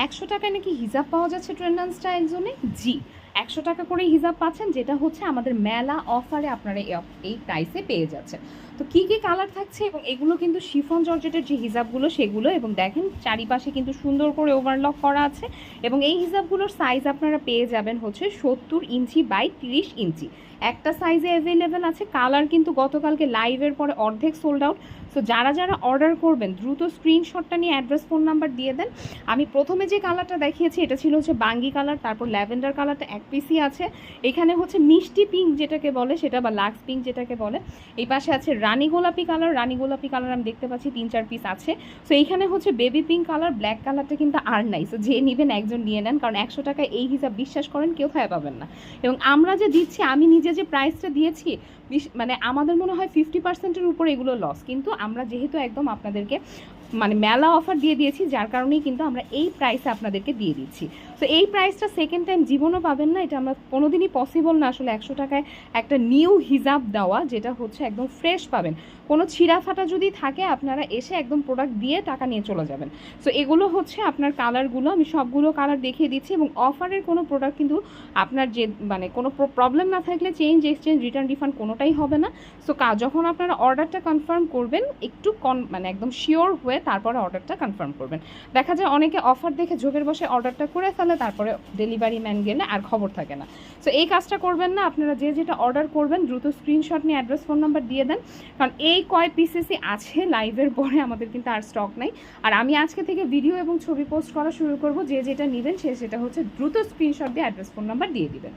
100 টাকায় নাকি হিজাব পাওয়া যাচ্ছে ট্রেন্ড অ্যান্ড স্টাইল জোনে। জি, 100 টাকা করে হিজাব পাচ্ছেন, যেটা হচ্ছে আমাদের মেলা অফারে আপনারা এই প্রাইসে পেয়ে যাচ্ছেন। তো কী কী কালার থাকছে, এবং এগুলো কিন্তু শিফন জর্জেটের যে হিজাবগুলো সেগুলো, এবং দেখেন চারিপাশে কিন্তু সুন্দর করে ওভারলক করা আছে। এবং এই হিজাবগুলোর সাইজ আপনারা পেয়ে যাবেন হচ্ছে 70 ইঞ্চি বাই 30 ইঞ্চি, একটা সাইজে অ্যাভেলেবেল আছে। কালার কিন্তু গতকালকে লাইভের পরে অর্ধেক সোল্ড আউট। সো যারা যারা অর্ডার করবেন দ্রুত স্ক্রিনশটটা নিয়ে অ্যাড্রেস ফোন নাম্বার দিয়ে দেন। আমি প্রথমে যে কালারটা দেখিয়েছি এটা ছিল হচ্ছে বাঙ্গি কালার, তারপর ল্যাভেন্ডার কালারটা এক পিসই আছে, এখানে হচ্ছে মিষ্টি পিঙ্ক যেটাকে বলে সেটা, বা লাক্স পিঙ্ক যেটাকে বলে। এই পাশে আছে রানী গোলাপি কালার, রানী গোলাপি কালার আমি দেখতে পাচ্ছি 3-4 পিস আছে। সো এইখানে হচ্ছে বেবি পিঙ্ক কালার, ব্ল্যাক কালারটা কিন্তু আর নাই। সো যে নেবেন একজন নিয়ে নেন, কারণ 100 টাকায় এই হিসাব বিশ্বাস করেন কেউ খায় পাবেন না। এবং আমরা যে দিচ্ছি, আমি নিজে যে প্রাইসটা দিয়েছি, মানে আমাদের মনে হয় 50%-এর উপর এগুলো লস, কিন্তু আমরা যেহেতু একদম আপনাদেরকে মানে মেলা অফার দিয়ে দিয়েছি, যার কারণেই কিন্তু আমরা এই প্রাইসে আপনাদেরকে দিয়ে দিচ্ছি। তো এই প্রাইসটা সেকেন্ড টাইম জীবনও পাবেন না, এটা আমরা কোনোদিনই পসিবল না আসলে 100 টাকায় একটা নিউ হিজাব দেওয়া, যেটা হচ্ছে একদম ফ্রেশ পাবেন। কোনো ছিঁড়া ফাটা যদি থাকে আপনারা এসে একদম প্রোডাক্ট দিয়ে টাকা নিয়ে চলে যাবেন। সো এগুলো হচ্ছে আপনার কালারগুলো, আমি সবগুলো কালার দেখিয়ে দিচ্ছি। এবং অফারের কোনো প্রোডাক্ট কিন্তু আপনার যে মানে কোনো প্রবলেম না থাকলে চেঞ্জ, এক্সচেঞ্জ, রিটার্ন, রিফান্ড কোনোটাই হবে না। সো যখন আপনারা অর্ডারটা কনফার্ম করবেন একটু মানে একদম শিওর হয়ে তারপরে অর্ডারটা কনফার্ম করবেন। দেখা যায় অনেকে অফার দেখে ঝোঁকের বসে অর্ডারটা করে ফেলে, তারপরে ডেলিভারি ম্যান গেলে আর খবর থাকে না। সো এই কাজটা করবেন না, আপনারা যে যেটা অর্ডার করবেন দ্রুত স্ক্রিনশট নিয়ে অ্যাড্রেস ফোন নাম্বার দিয়ে দেন, কারণ এই কয় পিসেসই আছে, লাইভের পরে আমাদের কিন্তু আর স্টক নাই। আর আমি আজকে থেকে ভিডিও এবং ছবি পোস্ট করা শুরু করব, যে যেটা নেবেন সে সেটা হচ্ছে দ্রুত স্ক্রিনশট দিয়ে অ্যাড্রেস ফোন নাম্বার দিয়ে দিবেন।